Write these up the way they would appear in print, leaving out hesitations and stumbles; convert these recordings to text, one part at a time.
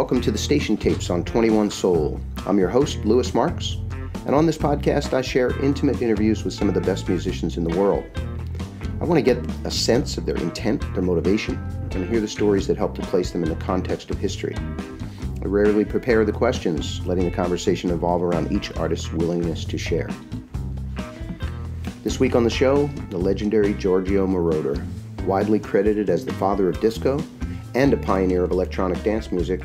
welcome to the Station Tapes on 21 Soul. I'm your host, Louis Marks, and on this podcast I share intimate interviews with some of the best musicians in the world. I want to get a sense of their intent, their motivation, and hear the stories that help to place them in the context of history. I rarely prepare the questions, letting the conversation evolve around each artist's willingness to share. This week on the show, the legendary Giorgio Moroder, widely credited as the father of disco and a pioneer of electronic dance music.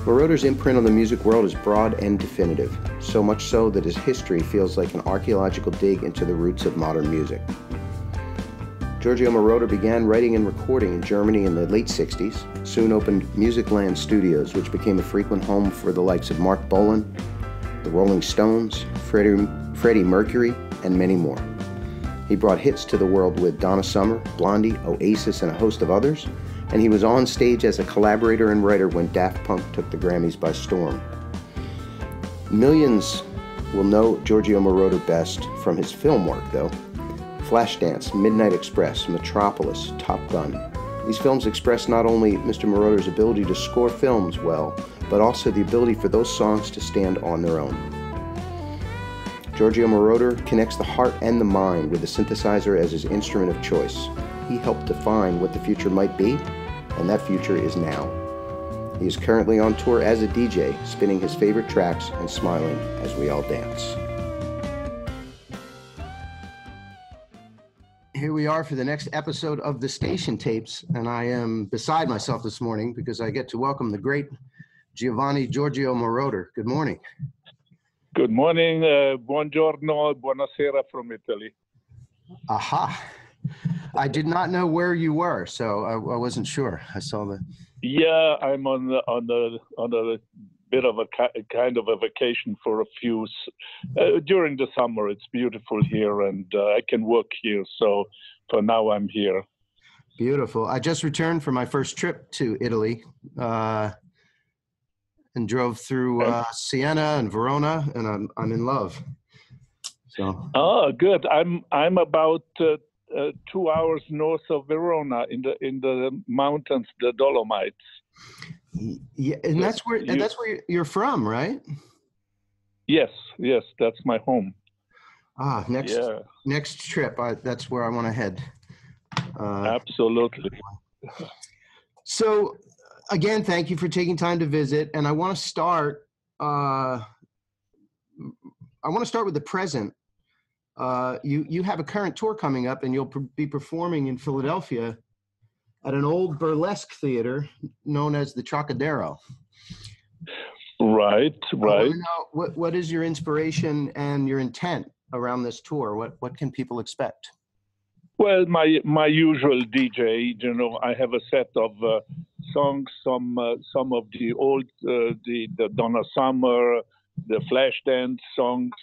Moroder's imprint on the music world is broad and definitive, so much so that his history feels like an archeological dig into the roots of modern music. Giorgio Moroder began writing and recording in Germany in the late 60s, soon opened Musicland studios, which became a frequent home for the likes of Mark Bolan, the Rolling Stones, Freddie Mercury, and many more. He brought hits to the world with Donna Summer, Blondie, Oasis, and a host of others, and he was on stage as a collaborator and writer when Daft Punk took the Grammys by storm. Millions will know Giorgio Moroder best from his film work, though. Flashdance, Midnight Express, Metropolis, Top Gun. These films express not only Mr. Moroder's ability to score films well, but also the ability for those songs to stand on their own. Giorgio Moroder connects the heart and the mind with the synthesizer as his instrument of choice. He helped define what the future might be, and that future is now. He is currently on tour as a DJ, spinning his favorite tracks and smiling as we all dance. Here we are for the next episode of the Station Tapes, and I am beside myself this morning because I get to welcome the great Giorgio Moroder. Good morning. Good morning, buongiorno, buonasera from Italy. Aha. I did not know where you were, so I wasn't sure. I saw the... Yeah, I'm on a bit of a kind of a vacation for a few... during the summer, it's beautiful here, and I can work here, so for now I'm here. Beautiful. I just returned from my first trip to Italy. And drove through Siena and Verona, and I'm in love. So. Oh, good. I'm about 2 hours north of Verona in the mountains, the Dolomites. Yeah, and that's where you're from, right? Yes, that's my home. Next trip, that's where I want to head. Absolutely. So. Again, thank you for taking time to visit, and I want to start. I want to start with the present. You have a current tour coming up, and you'll be performing in Philadelphia at an old burlesque theater known as the Trocadero. Right. I want to know, what is your inspiration and your intent around this tour? What can people expect? Well, my usual DJ, I have a set of songs, some of the old, the Donna Summer, the Flashdance songs.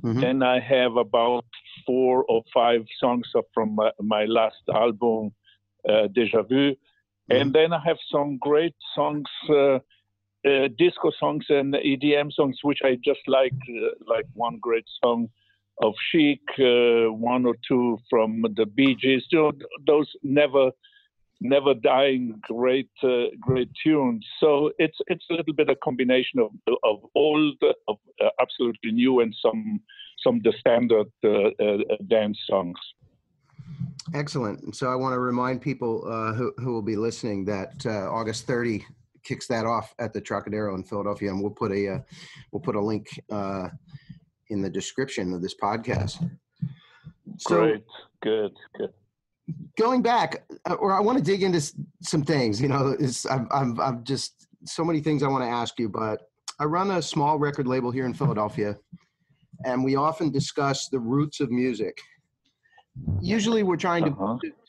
Mm-hmm. Then I have about 4 or 5 songs from my last album, Déjà Vu. Mm-hmm. And then I have some great songs, disco songs and EDM songs, which I just like one great song of Chic, 1 or 2 from the Bee Gees. Those never dying great tunes. So it's a little bit a combination of old, of absolutely new, and some the standard dance songs. Excellent. And so I want to remind people who will be listening that August 30 kicks that off at the Trocadero in Philadelphia, and we'll put a link in the description of this podcast. So, great, good. Going back, or I want to dig into some things. I'm just so many things I want to ask you, but I run a small record label here in Philadelphia, and we often discuss the roots of music. Usually, we're trying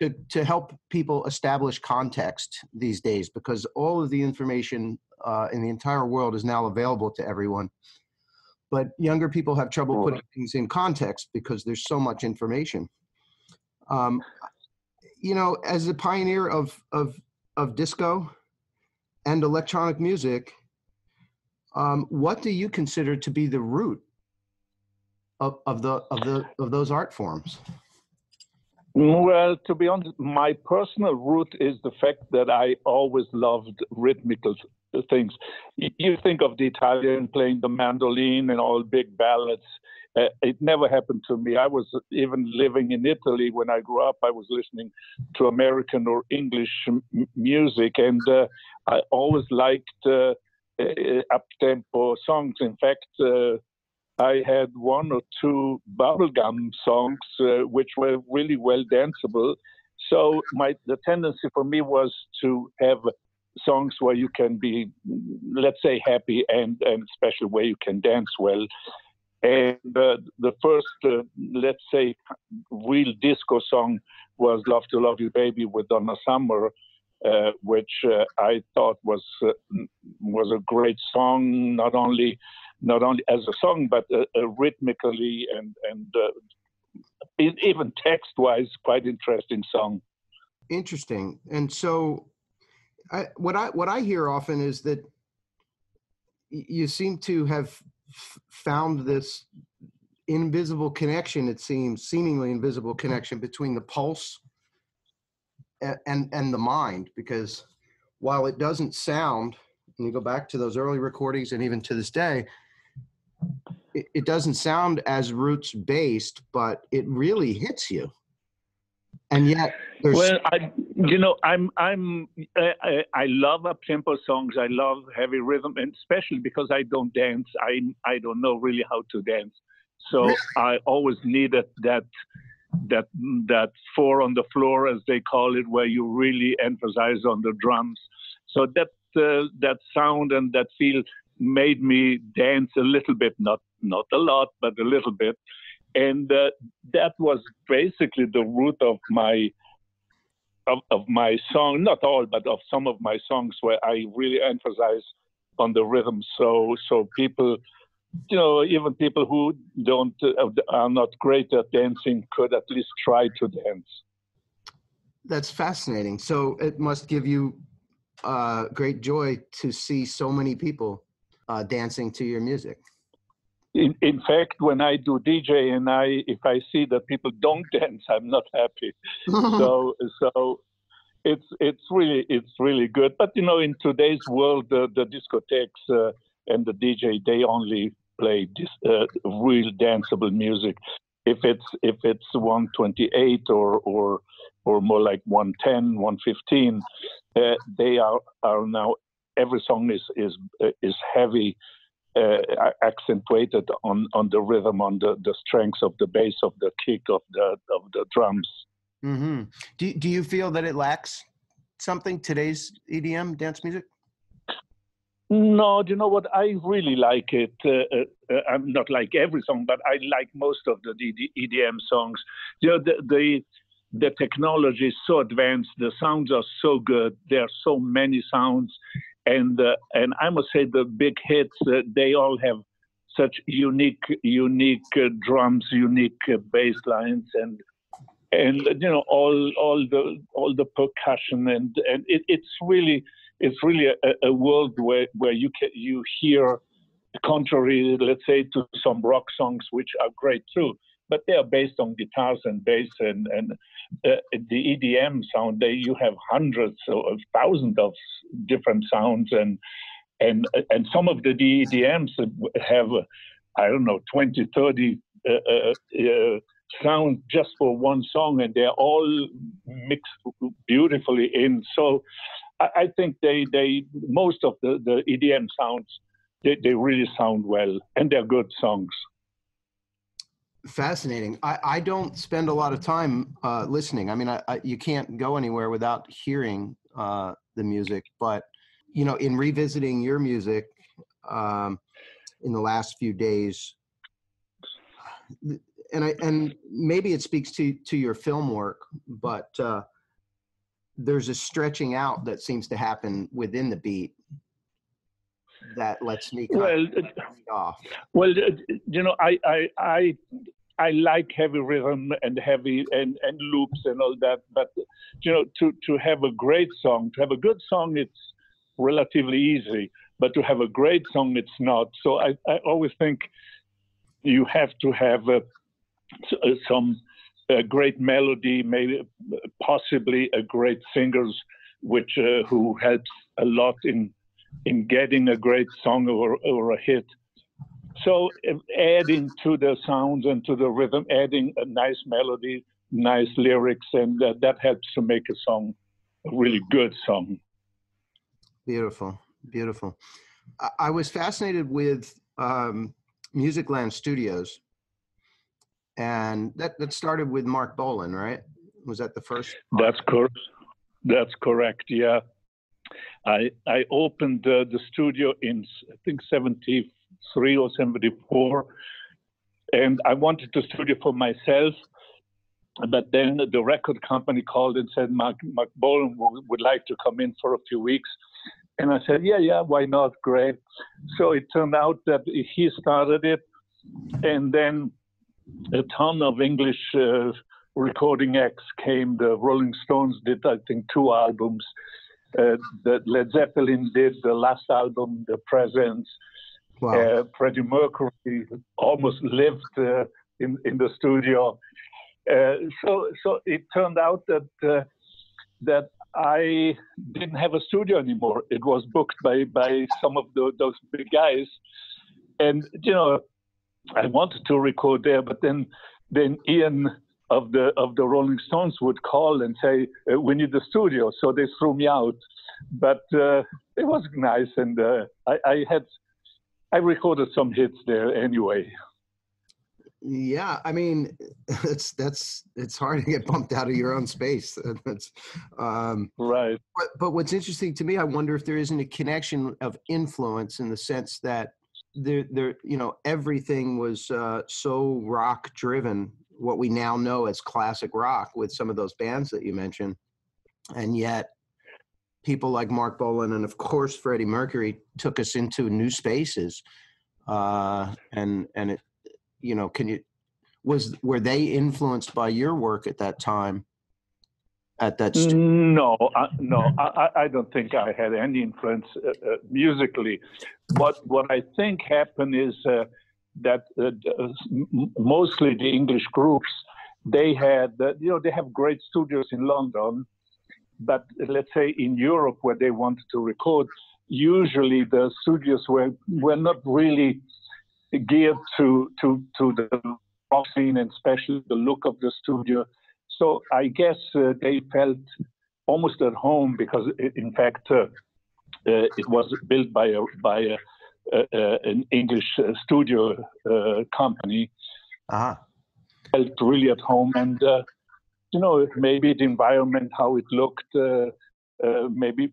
to help people establish context these days because all of the information in the entire world is now available to everyone. But younger people have trouble putting things in context because there's so much information. As a pioneer of disco and electronic music, what do you consider to be the root of those art forms? Well, to be honest, my personal root is the fact that I always loved rhythmical things. You think of the Italian playing the mandolin and all big ballads. It never happened to me. I was even living in Italy when I grew up. I was listening to American or English music, and I always liked up-tempo songs. In fact, I had one or two bubblegum songs which were really well danceable. So the tendency for me was to have songs where you can be, let's say, happy and especially where you can dance well. And the first, let's say, real disco song was "Love to Love You, Baby" with Donna Summer, which I thought was a great song, not only as a song, but rhythmically and even text-wise, quite interesting song. Interesting. And so, what I hear often is that you seem to have found this invisible connection, it seems, seemingly invisible connection between the pulse and the mind, because while it doesn't sound, and you go back to those early recordings and even to this day, it doesn't sound as roots based, but it really hits you. And yet there's... Well, I love up-tempo songs. I love heavy rhythm, and especially because I don't dance, I don't know really how to dance. So really? I always needed that four on the floor, as they call it, where you really emphasize on the drums. So that sound and that feel made me dance a little bit, not a lot, but a little bit. And that was basically the root of my song, not all, but of some of my songs, where I really emphasize on the rhythm. So people, even people who are not great at dancing could at least try to dance. That's fascinating. So it must give you great joy to see so many people dancing to your music. In fact, when I do DJ and if I see that people don't dance, I'm not happy. so it's really good. But in today's world, the discotheques and the DJ, they only play real danceable music. If it's 128 or more like 110, 115, they are now, every song is heavy. Accentuated on the rhythm, on the strength of the bass, of the kick, of the drums. Mm-hmm. Do you feel that it lacks something, today's EDM dance music? No, you know what? I really like it. I'm not like every song, but I like most of the EDM songs. The technology is so advanced. The sounds are so good. There are so many sounds. And I must say the big hits, they all have such unique drums, unique bass lines, and all the percussion, and it's really a world where you hear, contrary, let's say, to some rock songs, which are great too, but they are based on guitars and bass, and the EDM sound, you have hundreds or thousands of different sounds, and some of the EDMs have, I don't know, 20, 30 sounds just for one song, and they're all mixed beautifully in. So I think most of the EDM sounds, they really sound well, and they're good songs. Fascinating. I don't spend a lot of time listening. I mean, you can't go anywhere without hearing the music. But in revisiting your music in the last few days, and maybe it speaks to your film work, but there's a stretching out that seems to happen within the beat that lets me off. Well, I like heavy rhythm and heavy and loops and all that, but to have a great song, to have a good song, it's relatively easy, but to have a great song, it's not. So I always think you have to have some great melody, maybe possibly a great singers, which who helps a lot in in getting a great song or a hit. So adding to the sounds and to the rhythm, adding a nice melody, nice lyrics, and that helps to make a song a really good song. Beautiful, beautiful. I was fascinated with Musicland Studios, and that started with Mark Bolan, right? Was that the first? That's correct. That's correct. Yeah, I opened the studio in, I think, 73 or 74, and I wanted the studio for myself. But then the record company called and said Mark Bolan would like to come in for a few weeks. And I said, yeah, why not? Great. So it turned out that he started it, and then a ton of English recording acts came. The Rolling Stones did, I think, 2 albums. The Led Zeppelin did the last album, The Presents. Wow. Freddie Mercury almost lived in the studio. So it turned out that I didn't have a studio anymore. It was booked by some of those big guys, and I wanted to record there, but then Ian of the Rolling Stones would call and say we need the studio, so they threw me out. But it was nice, and I recorded some hits there anyway. Yeah, I mean, it's hard to get bumped out of your own space. That's right. But what's interesting to me, I wonder if there isn't a connection of influence in the sense that there everything was so rock driven, what we now know as classic rock with some of those bands that you mentioned, and yet people like Mark Bolan and of course Freddie Mercury took us into new spaces, and it. Were they influenced by your work at that time? At that no, I don't think I had any influence musically. What I think happened is that mostly the English groups, they had they have great studios in London, but let's say in Europe where they wanted to record, usually the studios were not really geared to the rock scene, and especially the look of the studio. So I guess they felt almost at home because, in fact, it was built by an English studio company. Felt really at home, and maybe the environment, how it looked. Maybe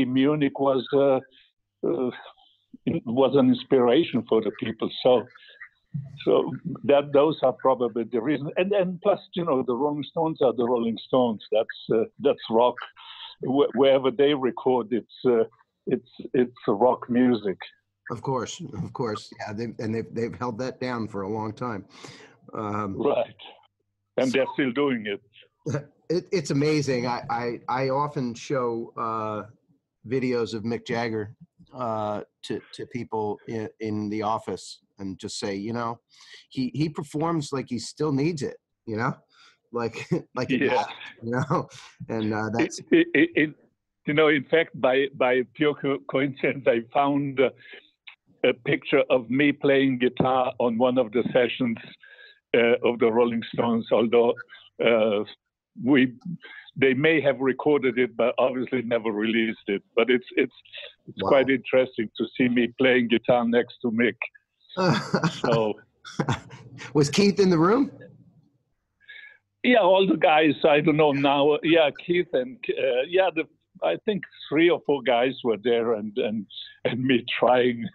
Munich was an inspiration for the people. So those are probably the reasons. And plus, the Rolling Stones are the Rolling Stones. That's rock. Wherever they record, it's rock music. Of course. Yeah, they've held that down for a long time. Right, and they're still doing it. It's amazing. I often show videos of Mick Jagger to people in the office and just say, he performs like he still needs it, like yeah. And that's in fact, by pure coincidence, I found a picture of me playing guitar on one of the sessions of the Rolling Stones, although they may have recorded it, but obviously never released it. But it's wow. Quite interesting to see me playing guitar next to Mick. So, was Keith in the room? Yeah, all the guys. I don't know now. Yeah, Keith and I think 3 or 4 guys were there, and me trying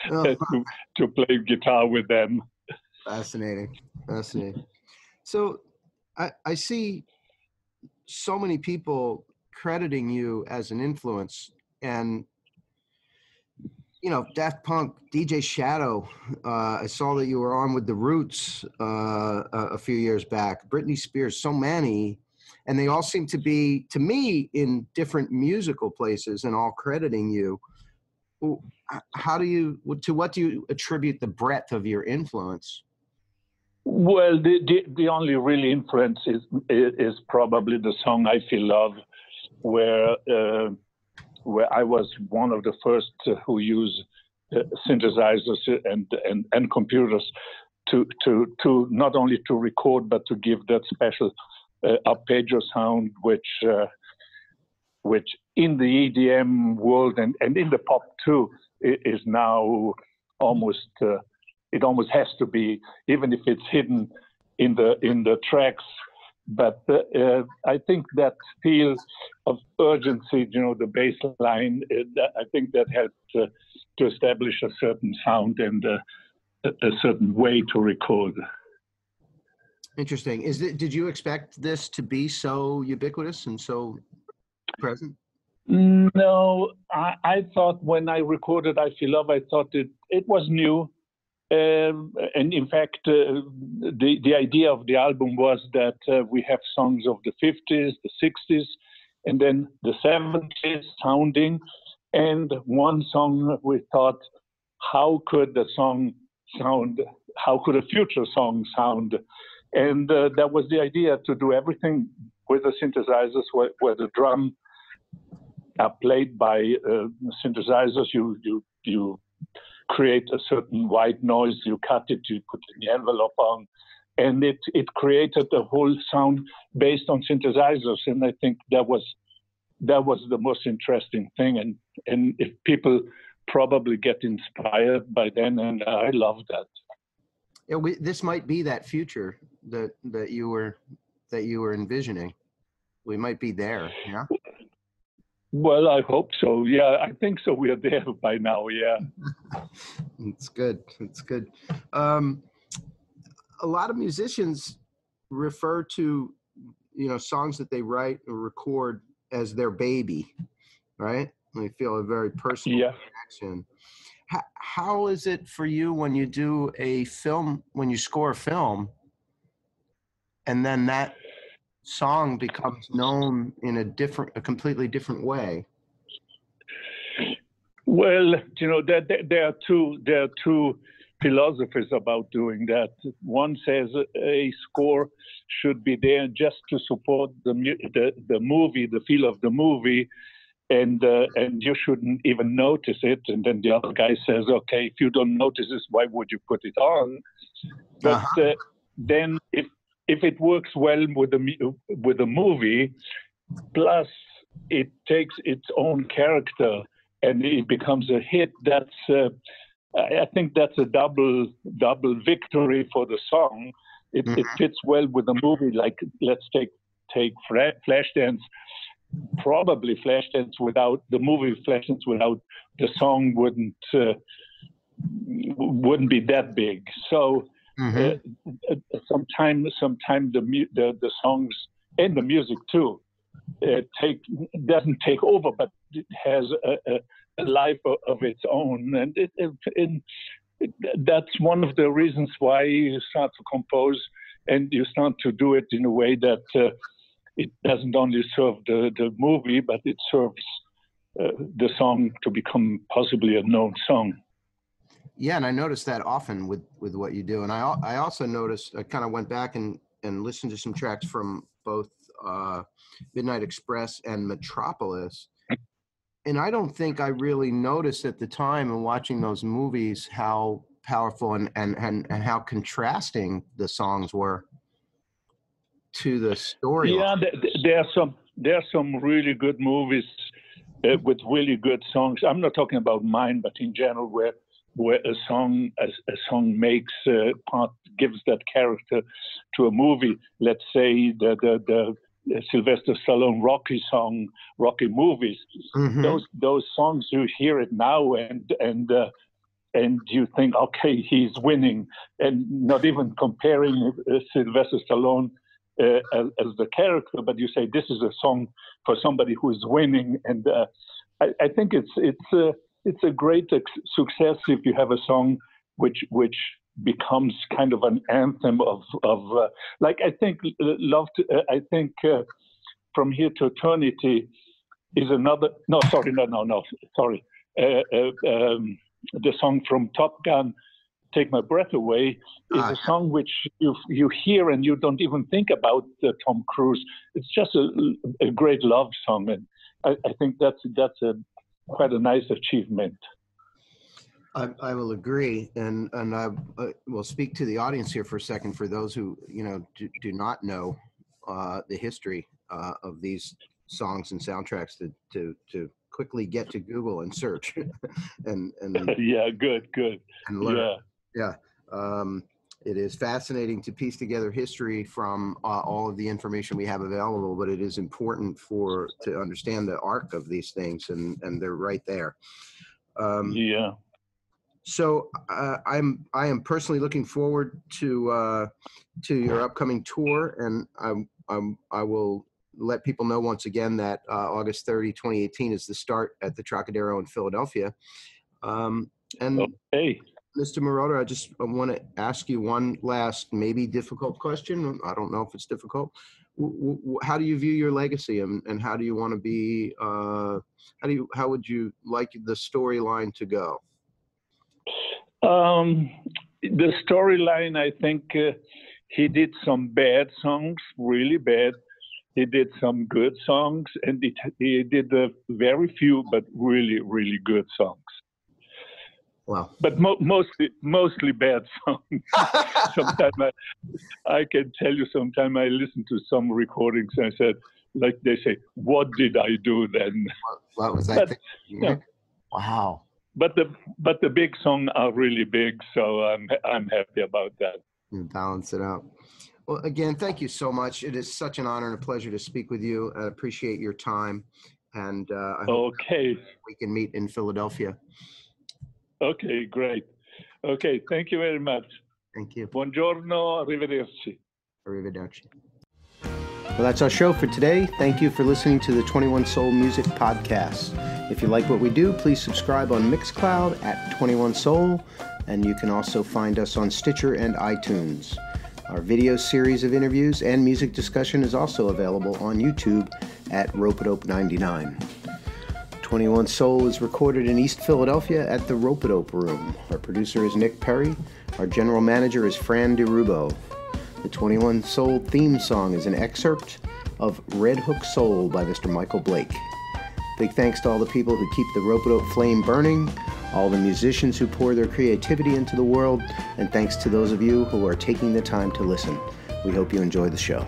to play guitar with them. Fascinating. So, I see so many people crediting you as an influence, and Daft Punk, DJ Shadow. I saw that you were on with the Roots a few years back. Britney Spears, so many, and they all seem to be, to me, in different musical places, and all crediting you. To what do you attribute the breadth of your influence? Well, the only really influence is probably the song "I Feel Love," where where I was one of the first who used synthesizers and computers to not only to record but to give that special arpeggio sound, which in the EDM world and in the pop too is now almost it almost has to be, even if it's hidden in the tracks. But I think that feel of urgency, the bass line, I think that helped to establish a certain sound and a certain way to record. Interesting. Did you expect this to be so ubiquitous and so present? No, I thought when I recorded I Feel Love, I thought it was new. And in fact, the idea of the album was that we have songs of the 50s, the 60s, and then the 70s sounding. And one song we thought, how could the song sound? How could a future song sound? And that was the idea, to do everything with the synthesizers, where the drum are played by synthesizers. You create a certain white noise, you cut it, you put the envelope on, and it created a whole sound based on synthesizers. And I think that was the most interesting thing. And if people probably get inspired by then, and I love that. Yeah, this might be that future that you were envisioning. We might be there. Yeah. Well, I hope so. Yeah, I think so. We are there by now. Yeah. It's good. It's good. A lot of musicians refer to, songs that they write or record as their baby, right? They feel a very personal connection. How is it for you when you do a film, when you score a film, and then that song becomes known in a completely different way? Well, there are two philosophies about doing that. One says a score should be there just to support the movie, the feel of the movie, and you shouldn't even notice it. And then the other guy says, okay, if you don't notice this, why would you put it on? But then if it works well with the movie, plus it takes its own character and it becomes a hit, I think that's a double victory for the song. It fits well with the movie. Like, let's take Flashdance. Probably Flashdance without the movie, Flashdance without the song wouldn't be that big. So sometimes the songs and the music too doesn't take over, but it has a life of its own, and that's one of the reasons why you start to compose and you start to do it in a way that it doesn't only serve the movie, but it serves the song to become possibly a known song. Yeah, and I noticed that often with what you do. And I also noticed, I kind of went back and listened to some tracks from both Midnight Express and Metropolis. And I don't think I really noticed at the time in watching those movies how powerful and how contrasting the songs were to the story. Yeah, there are some really good movies with really good songs. I'm not talking about mine, but in general, where a song makes gives that character to a movie. Let's say the Sylvester Stallone Rocky movies. Those songs, you hear it now and you think, okay, he's winning, and not even comparing Sylvester Stallone as the character, but you say this is a song for somebody who is winning, and I think it's a great success if you have a song which becomes kind of an anthem of like I think From Here to Eternity is another. No, sorry. The song from Top Gun, Take My Breath Away, is a song which you hear and you don't even think about Tom Cruise. It's just a great love song, I think that's quite a nice achievement. I will agree, and I will speak to the audience here for a second. For those who do not know the history of these songs and soundtracks, to quickly get to Google and search, and yeah, good, and learn. Yeah. It is fascinating to piece together history from all of the information we have available, but it is important to understand the arc of these things, and they're right there. Yeah. So I am personally looking forward to your upcoming tour, and I will let people know once again that August 30, 2018 is the start at the Trocadero in Philadelphia. And okay. Mr. Moroder, I want to ask you one last, maybe difficult question. I don't know if it's difficult. How do you view your legacy, and how do you want to be? How would you like the storyline to go? The storyline, I think he did some bad songs, really bad. He did some good songs, and he did very few, but really, really good songs. Wow. But mostly bad songs. Sometimes I can tell you, sometimes I listen to some recordings and I said, like they say, what did I do then? What was that? Wow. But the big songs are really big, so I'm happy about that. You balance it out. Well, again, thank you so much. It is such an honor and a pleasure to speak with you. I appreciate your time, and I hope we can meet in Philadelphia. Okay, great. Okay, thank you very much. Thank you. Buongiorno, arrivederci. Arrivederci. Well, that's our show for today. Thank you for listening to the 21 Soul Music Podcast. If you like what we do, please subscribe on Mixcloud at 21 Soul, and you can also find us on Stitcher and iTunes. Our video series of interviews and music discussion is also available on YouTube at Rope-a-Dope 99. 21 Soul is recorded in East Philadelphia at the Rope-a-Dope Room. Our producer is Nick Perry. Our general manager is Fran DeRubo. The 21 Soul theme song is an excerpt of Red Hook Soul by Mr. Michael Blake. Big thanks to all the people who keep the Rope-a-Dope flame burning, all the musicians who pour their creativity into the world, and thanks to those of you who are taking the time to listen. We hope you enjoy the show.